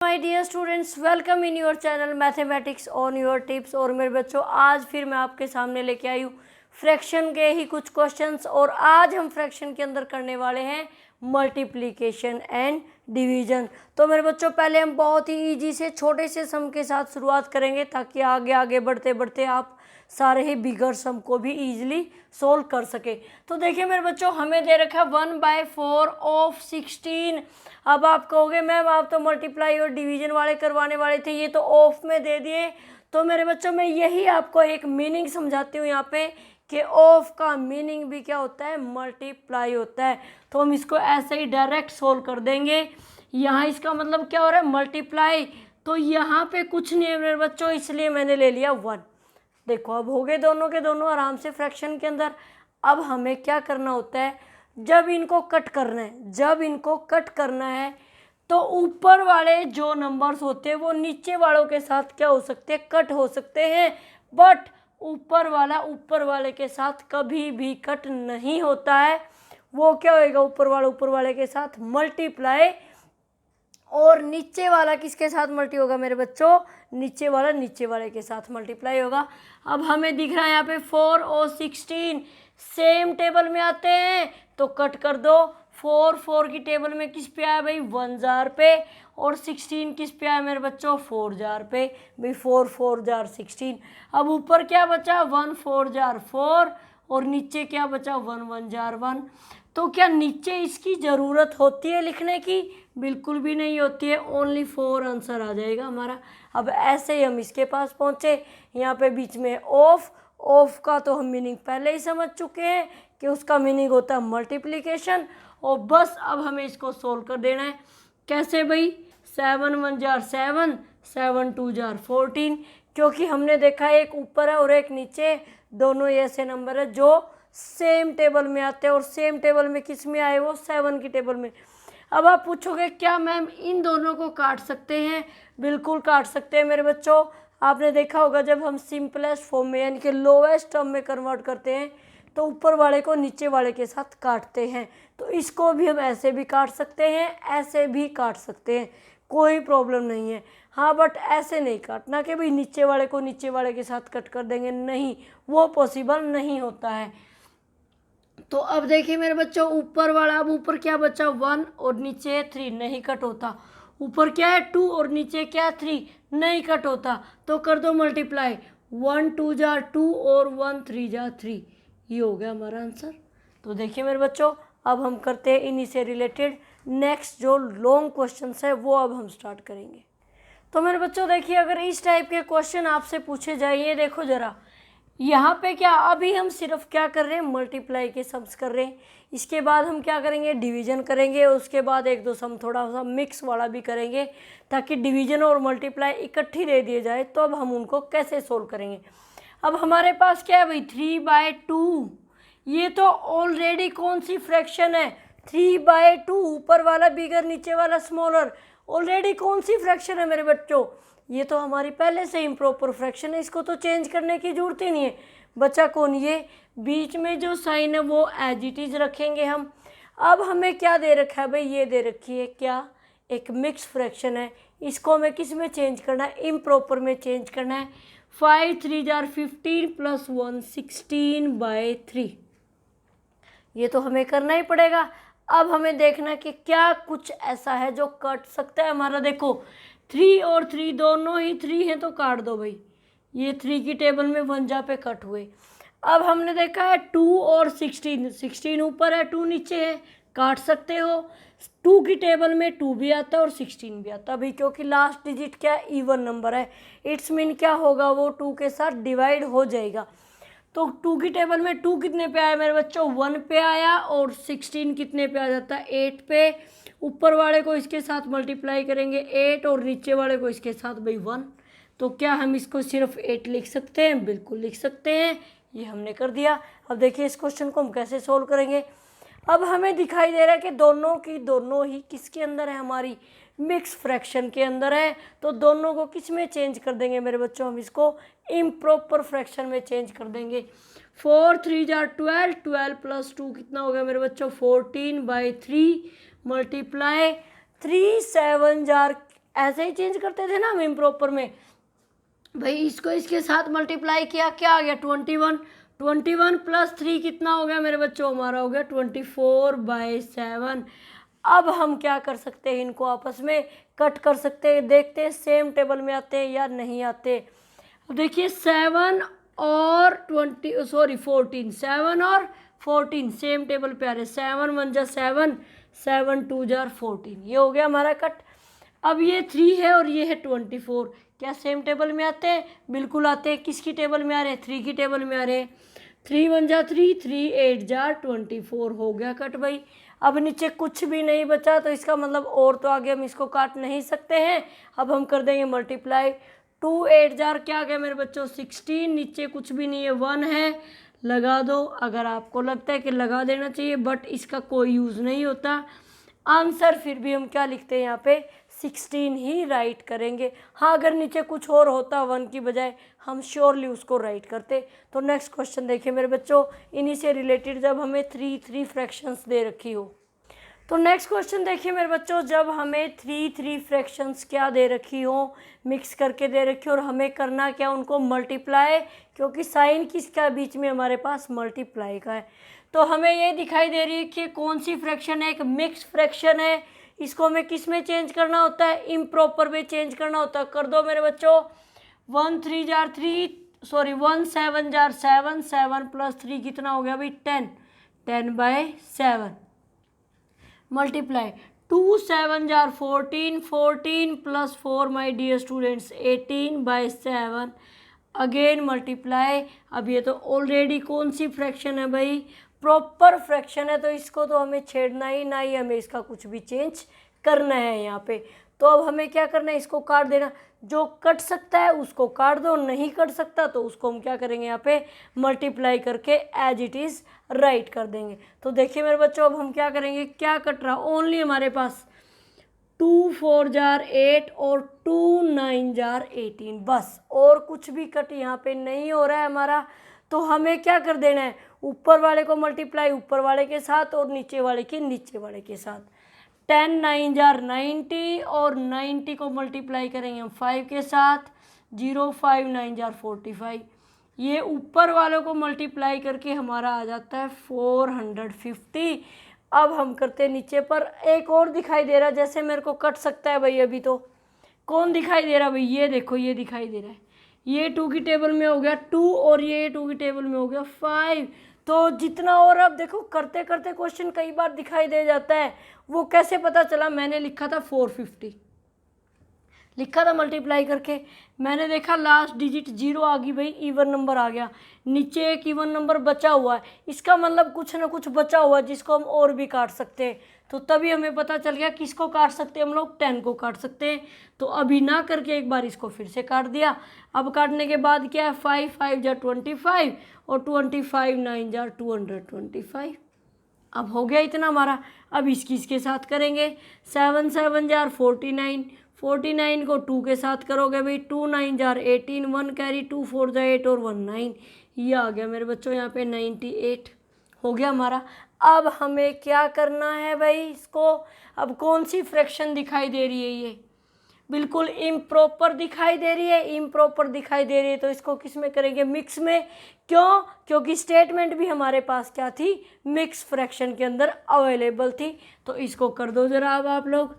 My dear students, welcome in your channel mathematics on your tips. और मेरे बच्चों, आज फिर मैं आपके सामने लेके आई हूँ फ्रैक्शन के ही कुछ क्वेश्चंस। और आज हम फ्रैक्शन के अंदर करने वाले हैं मल्टीप्लिकेशन एंड डिवीजन। तो मेरे बच्चों, पहले हम बहुत ही इजी से छोटे से सम के साथ शुरुआत करेंगे ताकि आगे आगे बढ़ते बढ़ते आप सारे ही बिगर सम को भी इजीली सोल्व कर सके। तो देखिए मेरे बच्चों, हमें दे रखा 1/4 ऑफ 16। अब आप कहोगे मैम आप तो मल्टीप्लाई और डिवीजन वाले करवाने वाले थे, ये तो ऑफ में दे दिए। तो मेरे बच्चों, मैं यही आपको एक मीनिंग समझाती हूँ यहाँ पे कि ऑफ का मीनिंग भी क्या होता है, मल्टीप्लाई होता है। तो हम इसको ऐसे ही डायरेक्ट सोल्व कर देंगे। यहाँ इसका मतलब क्या हो रहा है, मल्टीप्लाई। तो यहाँ पे कुछ नहीं है मेरे बच्चों, इसलिए मैंने ले लिया 1। देखो अब हो गए दोनों के दोनों आराम से फ्रैक्शन के अंदर। अब हमें क्या करना होता है, जब इनको कट करना है तो ऊपर वाले जो नंबर्स होते हैं वो नीचे वालों के साथ क्या हो सकते हैं, कट हो सकते हैं। बट ऊपर वाले के साथ कभी भी कट नहीं होता है। वो क्या होएगा, ऊपर वाले के साथ मल्टीप्लाई। और नीचे वाला किसके साथ मल्टी होगा मेरे बच्चों, नीचे वाले के साथ मल्टीप्लाई होगा। अब हमें दिख रहा है यहाँ पे 4 और 16 सेम टेबल में आते हैं तो कट कर दो। 4 की टेबल में किस पे आया भाई, 1 जार पे। और 16 किस पे आया मेरे बच्चों, 4 जार पे। भाई 4 जार 16। अब ऊपर क्या बचा, 1 4 जार 4। और नीचे क्या बचा, 1 जार 1। तो क्या नीचे इसकी ज़रूरत होती है लिखने की, बिल्कुल भी नहीं होती है। ओनली 4 आंसर आ जाएगा हमारा। अब ऐसे ही हम इसके पास पहुँचे। यहाँ पे बीच में ऑफ का तो हम मीनिंग पहले ही समझ चुके हैं कि उसका मीनिंग होता है मल्टीप्लिकेशन। और बस अब हमें इसको सोल्व कर देना है। कैसे भाई, 7 1 जार 7, 7 2 जार 14। क्योंकि हमने देखा है एक ऊपर है और एक नीचे, दोनों ऐसे नंबर है जो सेम टेबल में आते हैं। और सेम टेबल में किस में आए, वो 7 की टेबल में। अब आप पूछोगे क्या मैम इन दोनों को काट सकते हैं, बिल्कुल काट सकते हैं मेरे बच्चों। आपने देखा होगा जब हम सिंपलेस्ट फॉर्म में यानी कि लोवेस्ट टर्म में कन्वर्ट करते हैं तो ऊपर वाले को नीचे वाले के साथ काटते हैं। तो इसको भी हम ऐसे भी काट सकते हैं, ऐसे भी काट सकते हैं, कोई प्रॉब्लम नहीं है। हाँ बट ऐसे नहीं काटना कि भाई नीचे वाले को नीचे वाले के साथ कट कर देंगे, नहीं, वो पॉसिबल नहीं होता है। तो अब देखिए मेरे बच्चों, ऊपर वाला, अब ऊपर क्या बचा, 1 और नीचे 3, नहीं कट होता। ऊपर क्या है, 2 और नीचे क्या है, 3, नहीं कट होता। तो कर दो मल्टीप्लाई, 1 2 जार 2 और 1 3 जार 3। ये हो गया हमारा आंसर। तो देखिए मेरे बच्चों, अब हम करते हैं इन्हीं से रिलेटेड नेक्स्ट जो लॉन्ग क्वेश्चन है वो अब हम स्टार्ट करेंगे। तो मेरे बच्चों देखिए, अगर इस टाइप के क्वेश्चन आपसे पूछे जाए, ये देखो ज़रा, यहाँ पे क्या अभी हम सिर्फ क्या कर रहे हैं, मल्टीप्लाई के सम्स कर रहे हैं। इसके बाद हम क्या करेंगे, डिवीजन करेंगे। उसके बाद एक दो सम थोड़ा सा मिक्स वाला भी करेंगे ताकि डिवीजन और मल्टीप्लाई इकट्ठी दे दिए जाए। तो अब हम उनको कैसे सोल्व करेंगे। अब हमारे पास क्या है भाई, 3/2। ये तो ऑलरेडी कौन सी फ्रैक्शन है, 3/2। ऊपर वाला बिगर, नीचे वाला स्मॉलर। ऑलरेडी कौन सी फ्रैक्शन है मेरे बच्चों, ये तो हमारी पहले से इम्प्रॉपर फ्रैक्शन है, इसको तो चेंज करने की जरूरत ही नहीं है। बचा कौन, ये बीच में जो साइन है वो एज इट इज रखेंगे हम। अब हमें क्या दे रखा है भाई, ये दे रखी है क्या, एक मिक्स फ्रैक्शन है। इसको हमें किस में चेंज करना है, इम्प्रॉपर में चेंज करना है। 5 3 जार 15 प्लस 1 16/3। ये तो हमें करना ही पड़ेगा। अब हमें देखना है कि क्या कुछ ऐसा है जो कट सकता है हमारा। देखो 3 और 3 दोनों ही 3 हैं तो काट दो भाई। ये 3 की टेबल में 1 जा पे कट हुए। अब हमने देखा है 2 और 16 ऊपर है, 2 नीचे है, काट सकते हो। 2 की टेबल में 2 भी आता है और 16 भी आता है भाई, क्योंकि लास्ट डिजिट क्या इवन नंबर है। इट्स मीन क्या होगा, वो 2 के साथ डिवाइड हो जाएगा। तो 2 की टेबल में 2 कितने पे आया मेरे बच्चों, 1 पे आया। और 16 कितने पे आ जाता है, 8 पे। ऊपर वाले को इसके साथ मल्टीप्लाई करेंगे 8 और नीचे वाले को इसके साथ भाई 1। तो क्या हम इसको सिर्फ 8 लिख सकते हैं, बिल्कुल लिख सकते हैं। ये हमने कर दिया। अब देखिए इस क्वेश्चन को हम कैसे सोल्व करेंगे। अब हमें दिखाई दे रहा है कि दोनों की दोनों ही किसके अंदर है, हमारी मिक्स फ्रैक्शन के अंदर है। तो दोनों को किस में चेंज कर देंगे मेरे बच्चों, हम इसको इम्प्रॉपर फ्रैक्शन में चेंज कर देंगे। 4 3 जार 12, 12 प्लस 2 कितना हो गया मेरे बच्चों, 14/3 मल्टीप्लाई 3 7 जार ऐसे ही चेंज करते थे ना हम इम्प्रॉपर में। भाई इसको इसके साथ मल्टीप्लाई किया, क्या आ गया 21। 21 प्लस 3 कितना हो गया मेरे बच्चों, हमारा हो गया 24/7। अब हम क्या कर सकते हैं, इनको आपस में कट कर सकते हैं। देखते हैं सेम टेबल में आते हैं या नहीं आते। अब देखिए 7 और 14, 7 और 14 सेम टेबल पे आ रहे। 7 1 जा 7, 7 2 जा 14, ये हो गया हमारा कट। अब ये 3 है और ये है 24, क्या सेम टेबल में आते हैं? बिल्कुल आते हैं। किसकी टेबल में आ रहे हैं? 3 की टेबल में आ रहे हैं। 3 1 जा 3, 3 8 जा 24, हो गया कट भाई। अब नीचे कुछ भी नहीं बचा, तो इसका मतलब और तो आगे हम इसको काट नहीं सकते हैं। अब हम कर देंगे मल्टीप्लाई। 2 8 जार क्या आ गया मेरे बच्चों 16, नीचे कुछ भी नहीं है 1 है, लगा दो अगर आपको लगता है कि लगा देना चाहिए, बट इसका कोई यूज़ नहीं होता। आंसर फिर भी हम क्या लिखते हैं यहाँ पे 16 ही राइट करेंगे। हाँ अगर नीचे कुछ और होता 1 की बजाय, हम श्योरली उसको राइट करते। तो नेक्स्ट क्वेश्चन देखिए मेरे बच्चों, इन्हीं से रिलेटेड जब हमें 3 फ्रैक्शंस दे रखी हो। तो नेक्स्ट क्वेश्चन देखिए मेरे बच्चों, जब हमें 3 फ्रैक्शंस क्या दे रखी हो, मिक्स करके दे रखी हो, और हमें करना क्या, उनको मल्टीप्लाई, क्योंकि साइन किसका बीच में हमारे पास मल्टीप्लाई का है। तो हमें ये दिखाई दे रही है कि कौन सी फ्रैक्शन है, एक मिक्स फ्रैक्शन है। इसको हमें किस में चेंज करना होता है, इम्प्रॉपर में चेंज करना होता है। कर दो मेरे बच्चों, 1 3 जार 3, 1 7 जार 7, 7 प्लस 3 कितना हो गया भाई 10, 10/7 मल्टीप्लाई 2 7 जार 14, 14 प्लस 4 my dear students 18/7 again multiply. अब ये तो ऑलरेडी कौन सी फ्रैक्शन है भाई, प्रॉपर फ्रैक्शन है, तो इसको तो हमें छेड़ना ही ना ही, हमें इसका कुछ भी चेंज करना है यहाँ पे। तो अब हमें क्या करना है, इसको काट देना। जो कट सकता है उसको काट दो, नहीं कट सकता तो उसको हम क्या करेंगे यहाँ पे मल्टीप्लाई करके एज इट इज़ राइट कर देंगे। तो देखिए मेरे बच्चों, अब हम क्या करेंगे, क्या कट रहा, ओनली हमारे पास 2 4 जार 8 और 2 9 जार 18, बस, और कुछ भी कट यहाँ पे नहीं हो रहा है हमारा। तो हमें क्या कर देना है, ऊपर वाले को मल्टीप्लाई ऊपर वाले के साथ और नीचे वाले के नीचे वाले के साथ। 10 9 जार 90 और 90 को मल्टीप्लाई करेंगे हम 5 के साथ, 0 5 9 जार 45, ये ऊपर वालों को मल्टीप्लाई करके हमारा आ जाता है 450। अब हम करते हैं नीचे पर, एक और दिखाई दे रहा है जैसे मेरे को कट सकता है भाई। अभी तो कौन दिखाई दे रहा है भाई, ये देखो ये दिखाई दे रहा है, ये 2 की टेबल में हो गया 2 और ये 2 की टेबल में हो गया 5। तो जितना, और अब देखो करते करते क्वेश्चन कई बार दिखाई दे जाता है। वो कैसे पता चला, मैंने लिखा था 450, लिखा था मल्टीप्लाई करके, मैंने देखा लास्ट डिजिट 0 आ गई भाई, इवन नंबर आ गया, नीचे एक इवन नंबर बचा हुआ है, इसका मतलब कुछ ना कुछ बचा हुआ है जिसको हम और भी काट सकते हैं। तो तभी हमें पता चल गया किसको काट सकते हैं हम लोग, 10 को काट सकते हैं। तो अभी ना करके एक बार इसको फिर से काट दिया। अब काटने के बाद क्या है, 5 5 जा 25 और 25 9 जा 225। अब हो गया इतना हमारा। अब इसके साथ करेंगे, 7 7 जार 49, 49 को 2 के साथ करोगे भाई, 2 9 जार 18, 1 कैरी 2 4 जा 8 और 1 9, ये आ गया मेरे बच्चों यहाँ पे 98 हो गया हमारा। अब हमें क्या करना है भाई, इसको, अब कौन सी फ्रैक्शन दिखाई दे रही है, ये बिल्कुल इम्प्रॉपर दिखाई दे रही है, इम्प्रॉपर दिखाई दे रही है, तो इसको किस में करेंगे, मिक्स में। क्यों, क्योंकि स्टेटमेंट भी हमारे पास क्या थी, मिक्स फ्रैक्शन के अंदर अवेलेबल थी। तो इसको कर दो जरा अब आप लोग,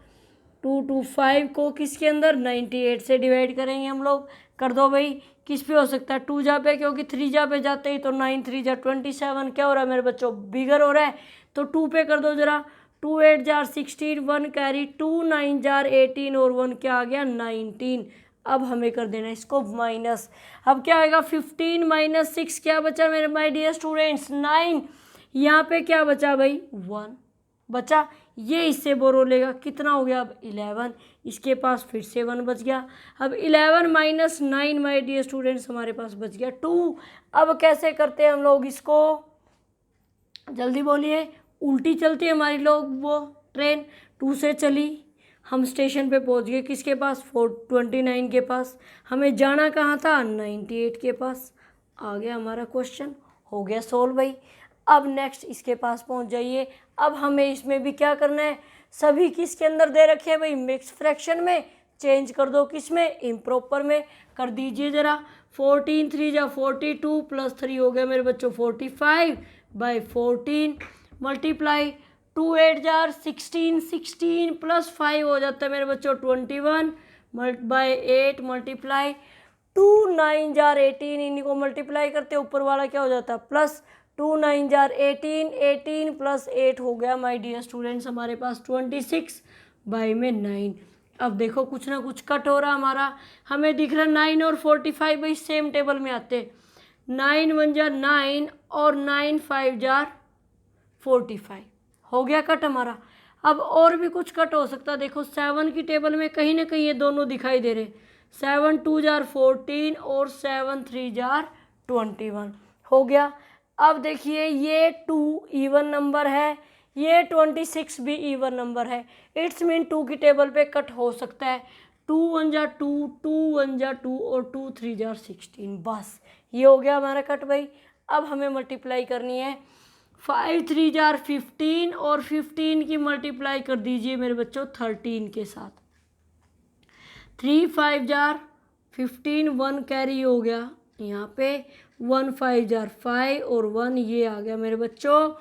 225 को किसके अंदर 98 से डिवाइड करेंगे हम लोग, कर दो भाई। किस पे हो सकता है, 2 जा पे, क्योंकि 3 जा पे जाते ही तो 9 3 जा 27, क्या हो रहा है मेरे बच्चों, बिगर हो रहा है। तो 2 पे कर दो जरा, 2 8 जार 16, 1 कैरी 2 9 जार 18 और 1 क्या आ गया 19। अब हमें कर देना इसको माइनस। अब क्या आएगा, 15 माइनस 6 क्या बचा मेरे माय डियर स्टूडेंट्स, 9। यहाँ पे क्या बचा भाई, 1 बचा, ये इससे बोरो लेगा, कितना हो गया अब 11, इसके पास फिर से 1 बच गया। अब 11 माइनस 9 माय डियर स्टूडेंट्स हमारे पास बच गया 2। अब कैसे करते हैं हम लोग इसको, जल्दी बोलिए, उल्टी चलती है हमारी लोग वो ट्रेन, 2 से चली, हम स्टेशन पे पहुंच गए किसके पास, 429 के पास, हमें जाना कहाँ था, 98 के पास। आ गया हमारा क्वेश्चन, हो गया सोल्व भाई। अब नेक्स्ट इसके पास पहुंच जाइए। अब हमें इसमें भी क्या करना है, सभी किसके अंदर दे रखे हैं भाई, मिक्स फ्रैक्शन में, चेंज कर दो, किस में, इम्प्रॉपर में। कर दीजिए ज़रा। 14 3 जा 42 प्लस 3 हो गया मेरे बच्चों 45/14 मल्टीप्लाई 2 8 जार 16 16 प्लस 5 हो जाता है मेरे बच्चों 21/8 मल्टीप्लाई 2 9 जार 18, इन्हीं को मल्टीप्लाई करते ऊपर वाला क्या हो जाता है प्लस 2 9 जार 18 18 प्लस 8 हो गया माय डियर स्टूडेंट्स हमारे पास 26/9। अब देखो कुछ ना कुछ कट हो रहा हमारा, हमें दिख रहा 9 और 45 भाई सेम टेबल में आते, 9 1 जार 9 और 9 5 जार 45 हो गया कट हमारा। अब और भी कुछ कट हो सकता है, देखो 7 की टेबल में कहीं ना कहीं ये दोनों दिखाई दे रहे, 7 2 जार 14 और 7 3 जार 21 हो गया। अब देखिए ये 2 इवन नंबर है, ये 26 भी इवन नंबर है, इट्स मीन 2 की टेबल पे कट हो सकता है। 2 1 जार 2 2 1 जार 2 और 2 3 जार 16, बस ये हो गया हमारा कट भाई। अब हमें मल्टीप्लाई करनी है 5 3 जार 15 और 15 की मल्टीप्लाई कर दीजिए मेरे बच्चों 13 के साथ। 3 5 जार 15 1 कैरी हो गया यहाँ पे, 1 5 जार 5 और 1 ये आ गया मेरे बच्चों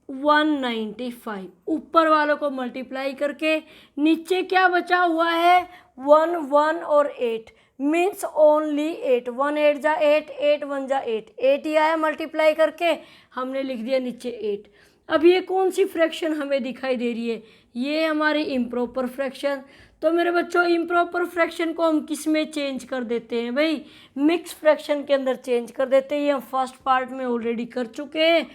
195। ऊपर वालों को मल्टीप्लाई करके नीचे क्या बचा हुआ है 1 1 और 8 मीन्स ओनली 8, 1 8 जा 8 8 1 जा 8 8 ही आया, मल्टीप्लाई करके हमने लिख दिया नीचे 8। अब ये कौन सी फ्रैक्शन हमें दिखाई दे रही है, ये हमारी इम्प्रॉपर फ्रैक्शन। तो मेरे बच्चों इम्प्रॉपर फ्रैक्शन को हम किस में चेंज कर देते हैं भाई, मिक्स फ्रैक्शन के अंदर चेंज कर देते हैं, ये हम फर्स्ट पार्ट में ऑलरेडी कर चुके हैं।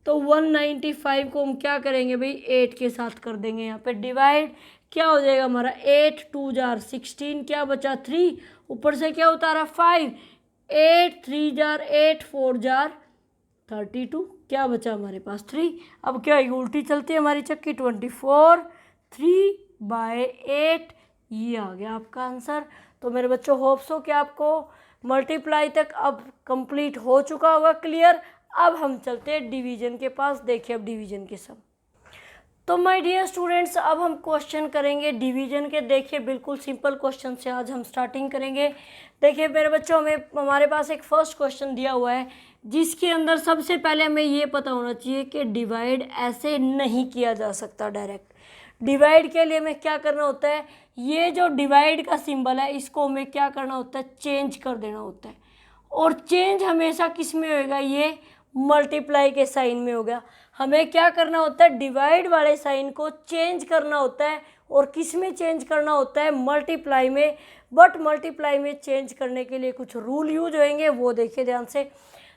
तो 195 को हम क्या करेंगे भाई 8 के साथ कर देंगे यहाँ पे डिवाइड, क्या हो जाएगा हमारा 8 2 जार 16, क्या बचा 3, ऊपर से क्या उतारा 5, 8 3 जार 8 4 जार 32, क्या बचा हमारे पास 3। अब क्या उल्टी चलती है हमारी चक्की 24 3/8, ये आ गया आपका आंसर। तो मेरे बच्चों होप्स हो कि आपको मल्टीप्लाई तक अब कंप्लीट हो चुका होगा क्लियर। अब हम चलते हैं डिवीजन के पास, देखिए अब डिवीजन के सब। तो माय डियर स्टूडेंट्स अब हम क्वेश्चन करेंगे डिवीजन के। देखिए बिल्कुल सिंपल क्वेश्चन से आज हम स्टार्टिंग करेंगे। देखिए मेरे बच्चों हमारे पास एक फर्स्ट क्वेश्चन दिया हुआ है जिसके अंदर सबसे पहले हमें ये पता होना चाहिए कि डिवाइड ऐसे नहीं किया जा सकता डायरेक्ट। डिवाइड के लिए हमें क्या करना होता है, ये जो डिवाइड का सिंबल है इसको हमें क्या करना होता है चेंज कर देना होता है, और चेंज हमेशा किस में होगा, ये मल्टीप्लाई के साइन में होगा। हमें क्या करना होता है डिवाइड वाले साइन को चेंज करना होता है, और किस में चेंज करना होता है मल्टीप्लाई में। बट मल्टीप्लाई में चेंज करने के लिए कुछ रूल यूज होंगे, वो देखिए ध्यान से।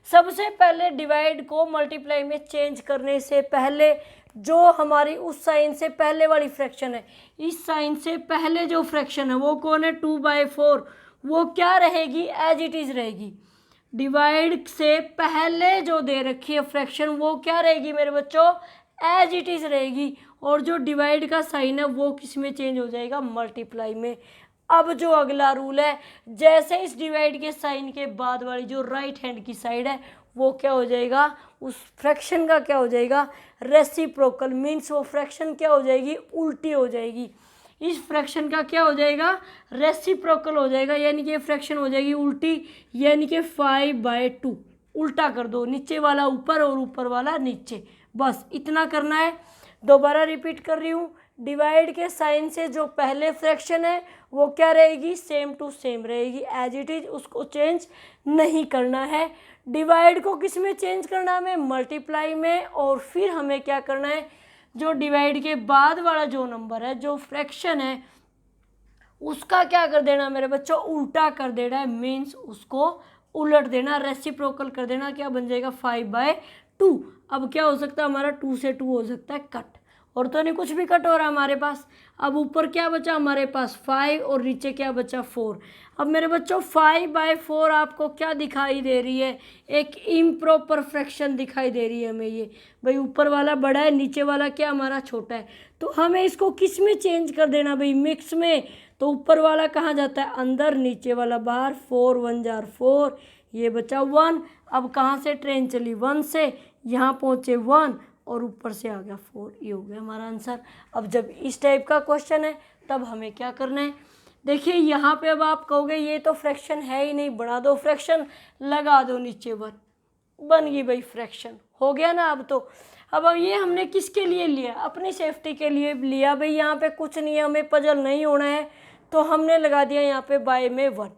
सबसे पहले डिवाइड को मल्टीप्लाई में चेंज करने से पहले जो हमारी उस साइन से पहले वाली फ्रैक्शन है, इस साइन से पहले जो फ्रैक्शन है वो कौन है 2/4, वो क्या रहेगी एज इट इज़ रहेगी। डिवाइड से पहले जो दे रखी है फ्रैक्शन वो क्या रहेगी मेरे बच्चों एज इट इज़ रहेगी, और जो डिवाइड का साइन है वो किस में चेंज हो जाएगा मल्टीप्लाई में। अब जो अगला रूल है, जैसे इस डिवाइड के साइन के बाद वाली जो राइट हैंड की साइड है वो क्या हो जाएगा, उस फ्रैक्शन का क्या हो जाएगा रेसिप्रोकल, मीन्स वो फ्रैक्शन क्या हो जाएगी उल्टी हो जाएगी। इस फ्रैक्शन का क्या हो जाएगा रेसिप्रोकल हो जाएगा, यानी कि फ्रैक्शन हो जाएगी उल्टी, यानी कि 5/2। उल्टा कर दो, नीचे वाला ऊपर और ऊपर वाला नीचे, बस इतना करना है। दोबारा रिपीट कर रही हूँ, डिवाइड के साइन से जो पहले फ्रैक्शन है वो क्या रहेगी सेम टू सेम रहेगी एज इट इज, उसको चेंज नहीं करना है। डिवाइड को किस में चेंज करना है हमें मल्टीप्लाई में, और फिर हमें क्या करना है जो डिवाइड के बाद वाला जो नंबर है जो फ्रैक्शन है उसका क्या कर देना मेरे बच्चों उल्टा कर देना है, मीन्स उसको उलट देना, रेसिप्रोकल कर देना। क्या बन जाएगा 5/2। अब क्या हो सकता है हमारा 2 से 2 हो सकता है कट, और तो नहीं कुछ भी कट हो रहा हमारे पास। अब ऊपर क्या बचा हमारे पास 5 और नीचे क्या बचा 4। अब मेरे बच्चों 5/4 आपको क्या दिखाई दे रही है, एक इम्प्रॉपर फ्रैक्शन दिखाई दे रही है हमें। ये भाई ऊपर वाला बड़ा है नीचे वाला क्या हमारा छोटा है, तो हमें इसको किस में चेंज कर देना भाई मिक्स में। तो ऊपर वाला कहाँ जाता है अंदर, नीचे वाला बाहर, 4 1 जार 4, ये बचा 1। अब कहाँ से ट्रेन चली 1 से, यहाँ पहुँचे 1 और ऊपर से आ गया 4, ये हो गया हमारा आंसर। अब जब इस टाइप का क्वेश्चन है तब हमें क्या करना है, देखिए यहाँ पे अब आप कहोगे ये तो फ्रैक्शन है ही नहीं, बना दो फ्रैक्शन, लगा दो नीचे 1, बन गई भाई फ्रैक्शन, हो गया ना। अब ये हमने किसके लिए लिया, अपनी सेफ्टी के लिए लिया भाई। यहाँ पे कुछ नहीं है, हमें पजल नहीं होना है, तो हमने लगा दिया यहाँ पे बाय में 1।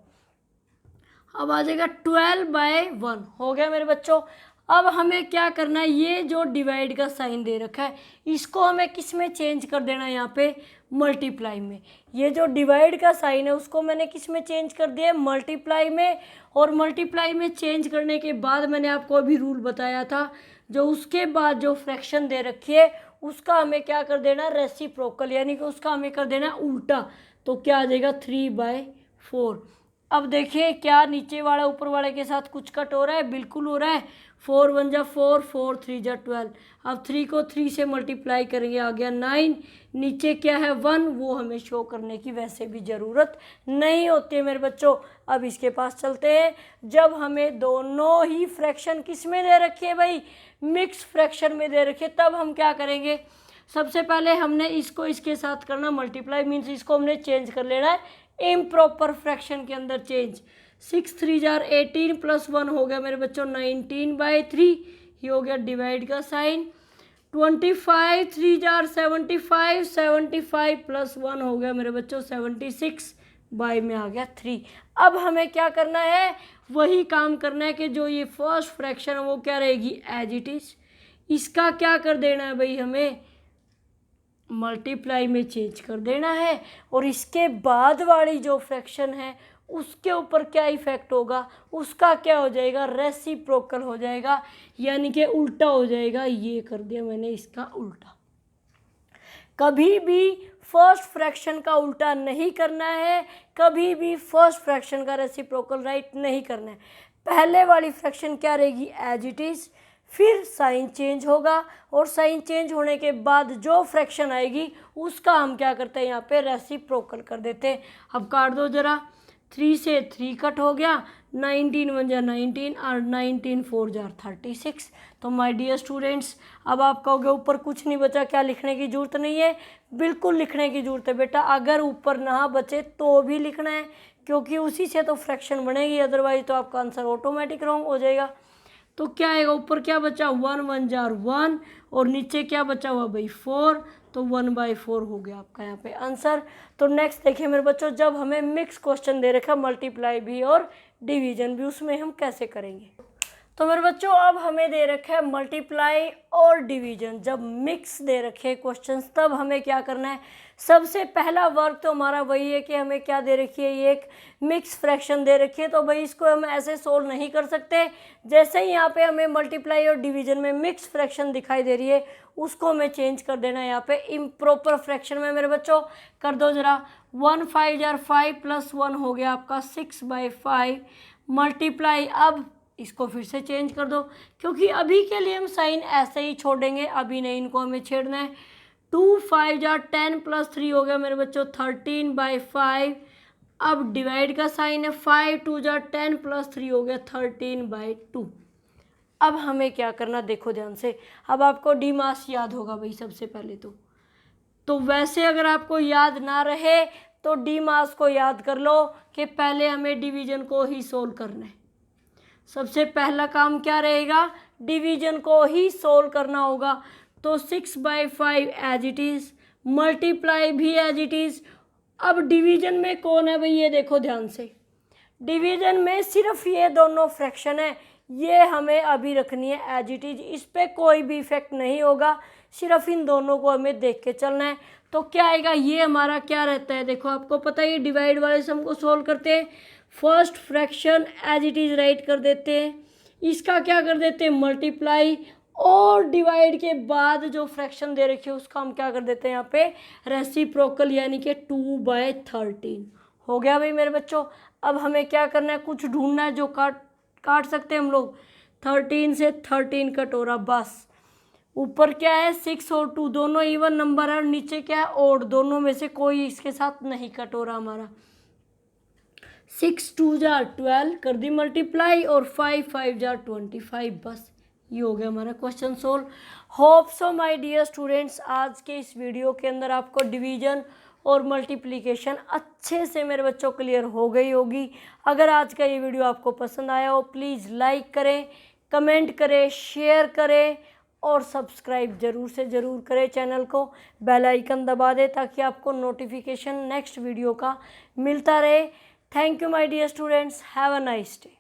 अब आ जाएगा 12/1, हो गया मेरे बच्चों। अब हमें क्या करना है, ये जो डिवाइड का साइन दे रखा है इसको हमें किस में चेंज कर देना है, यहाँ पे मल्टीप्लाई में। ये जो डिवाइड का साइन है उसको मैंने किस में चेंज कर दिया है, मल्टीप्लाई में। और मल्टीप्लाई में चेंज करने के बाद मैंने आपको अभी रूल बताया था, जो उसके बाद जो फ्रैक्शन दे रखी है उसका हमें क्या कर देना, रेसिप्रोकल, यानी कि उसका हमें कर देना उल्टा। तो क्या आ जाएगा 3/4। अब देखिए क्या नीचे वाला ऊपर वाले के साथ कुछ कट हो रहा है, बिल्कुल हो रहा है। 4 1 जा 4, 4 3 जा 12। अब 3 को 3 से मल्टीप्लाई करेंगे, आ गया 9। नीचे क्या है 1, वो हमें शो करने की वैसे भी ज़रूरत नहीं होती है मेरे बच्चों। अब इसके पास चलते हैं। जब हमें दोनों ही फ्रैक्शन किस में दे रखी है भाई, मिक्स फ्रैक्शन में दे रखी है, तब हम क्या करेंगे, सबसे पहले हमने इसको इसके साथ करना मल्टीप्लाई, मीन्स इसको हमने चेंज कर लेना है इम्प्रॉपर फ्रैक्शन के अंदर चेंज। 6 3 जार 18 प्लस 1 हो गया मेरे बच्चों 19/3, ये हो गया डिवाइड का साइन। 25 3 जार 75, 75 प्लस 1 हो गया मेरे बच्चों 76, बाय में आ गया 3। अब हमें क्या करना है, वही काम करना है कि जो ये फर्स्ट फ्रैक्शन है वो क्या रहेगी, एज इट इज। इसका क्या कर देना है भाई, हमें मल्टीप्लाई में चेंज कर देना है। और इसके बाद वाली जो फ्रैक्शन है उसके ऊपर क्या इफेक्ट होगा, उसका क्या हो जाएगा, रेसिप्रोकल हो जाएगा, यानी कि उल्टा हो जाएगा। ये कर दिया मैंने इसका उल्टा। कभी भी फर्स्ट फ्रैक्शन का उल्टा नहीं करना है, कभी भी फर्स्ट फ्रैक्शन का रेसिप्रोकल राइट नहीं करना है। पहले वाली फ्रैक्शन क्या रहेगी, एज इट इज़, फिर साइन चेंज होगा, और साइन चेंज होने के बाद जो फ्रैक्शन आएगी उसका हम क्या करते हैं, यहाँ पे रेसिप्रोकल कर देते हैं। अब काट दो ज़रा, 3 से 3 कट हो गया, 19 1 जा 19 और 19 4 जा 36। तो माय डियर स्टूडेंट्स, अब आप कहोगे ऊपर कुछ नहीं बचा, क्या लिखने की ज़रूरत नहीं है, बिल्कुल लिखने की ज़रूरत है बेटा। अगर ऊपर ना बचे तो भी लिखना है, क्योंकि उसी से तो फ्रैक्शन बनेगी, अदरवाइज तो आपका आंसर ऑटोमेटिक रॉन्ग हो जाएगा। तो क्या आएगा, ऊपर क्या बचा 1 1 जार 1, और नीचे क्या बचा हुआ भाई 4, तो 1/4 हो गया आपका यहाँ पे आंसर। तो नेक्स्ट देखिए मेरे बच्चों, जब हमें मिक्स क्वेश्चन दे रखा मल्टीप्लाई भी और डिवीजन भी, उसमें हम कैसे करेंगे। तो मेरे बच्चों अब हमें दे रखा है मल्टीप्लाई और डिवीजन, जब मिक्स दे रखे क्वेश्चंस तब हमें क्या करना है। सबसे पहला वर्क तो हमारा वही है कि हमें क्या दे रखी है, ये एक मिक्स फ्रैक्शन दे रखी है। तो भाई इसको हम ऐसे सोल्व नहीं कर सकते। जैसे ही यहाँ पे हमें मल्टीप्लाई और डिवीजन में मिक्स फ्रैक्शन दिखाई दे रही है उसको हमें चेंज कर देना है यहाँ पे इम्प्रॉपर फ्रैक्शन में। मेरे बच्चों कर दो ज़रा, 1 5 जार 5 प्लस 1 हो गया आपका 6/5 मल्टीप्लाई। अब इसको फिर से चेंज कर दो, क्योंकि अभी के लिए हम साइन ऐसे ही छोड़ेंगे, अभी नहीं इनको हमें छेड़ना है। 2 5 जा 10 प्लस 3 हो गया मेरे बच्चों 13/5। अब डिवाइड का साइन है, 5 2 जा 10 प्लस 3 हो गया 13/2। अब हमें क्या करना, देखो ध्यान से। अब आपको डी मास याद होगा भाई सबसे पहले तो वैसे अगर आपको याद ना रहे तो डी मास को याद कर लो कि पहले हमें डिवीजन को ही सोल्व करना है। सबसे पहला काम क्या रहेगा, डिवीजन को ही सोल्व करना होगा। तो 6/5 एज इट इज़, मल्टीप्लाई भी एज इट इज़। अब डिवीजन में कौन है भाई, ये देखो ध्यान से। डिवीजन में सिर्फ ये दोनों फ्रैक्शन है, ये हमें अभी रखनी है एज इट इज़, इस पर कोई भी इफेक्ट नहीं होगा, सिर्फ इन दोनों को हमें देख के चलना है। तो क्या आएगा, ये हमारा क्या रहता है, देखो आपको पता है डिवाइड वाले सम को सोल्व करते हैं, first fraction as it is write कर देते हैं, इसका क्या कर देते हैं मल्टीप्लाई, और डिवाइड के बाद जो फ्रैक्शन दे रखी है उसका हम क्या कर देते हैं यहाँ पे रेसिप्रोकल, यानी कि 2/13 हो गया भाई मेरे बच्चों। अब हमें क्या करना है, कुछ ढूंढना है जो काट सकते हैं हम लोग। 13 से 13 कट हो रहा, बस ऊपर क्या है 6 और 2 दोनों इवन नंबर है, और नीचे क्या है ओड, दोनों में से कोई इसके साथ नहीं कट हो रहा हमारा। 6 2 जा 12 कर दी मल्टीप्लाई, और 5 5 जा 25, बस ये हो गया हमारा question solve. Hope so my dear students, आज के इस वीडियो के अंदर आपको डिवीजन और मल्टीप्लिकेशन अच्छे से मेरे बच्चों क्लियर हो गई होगी। अगर आज का ये वीडियो आपको पसंद आया हो प्लीज़ लाइक करें, कमेंट करें, शेयर करें और सब्सक्राइब ज़रूर से ज़रूर करें चैनल को। बेल आइकन दबा दें ताकि आपको नोटिफिकेशन नेक्स्ट वीडियो का मिलता रहे। Thank you my dear students, have a nice day.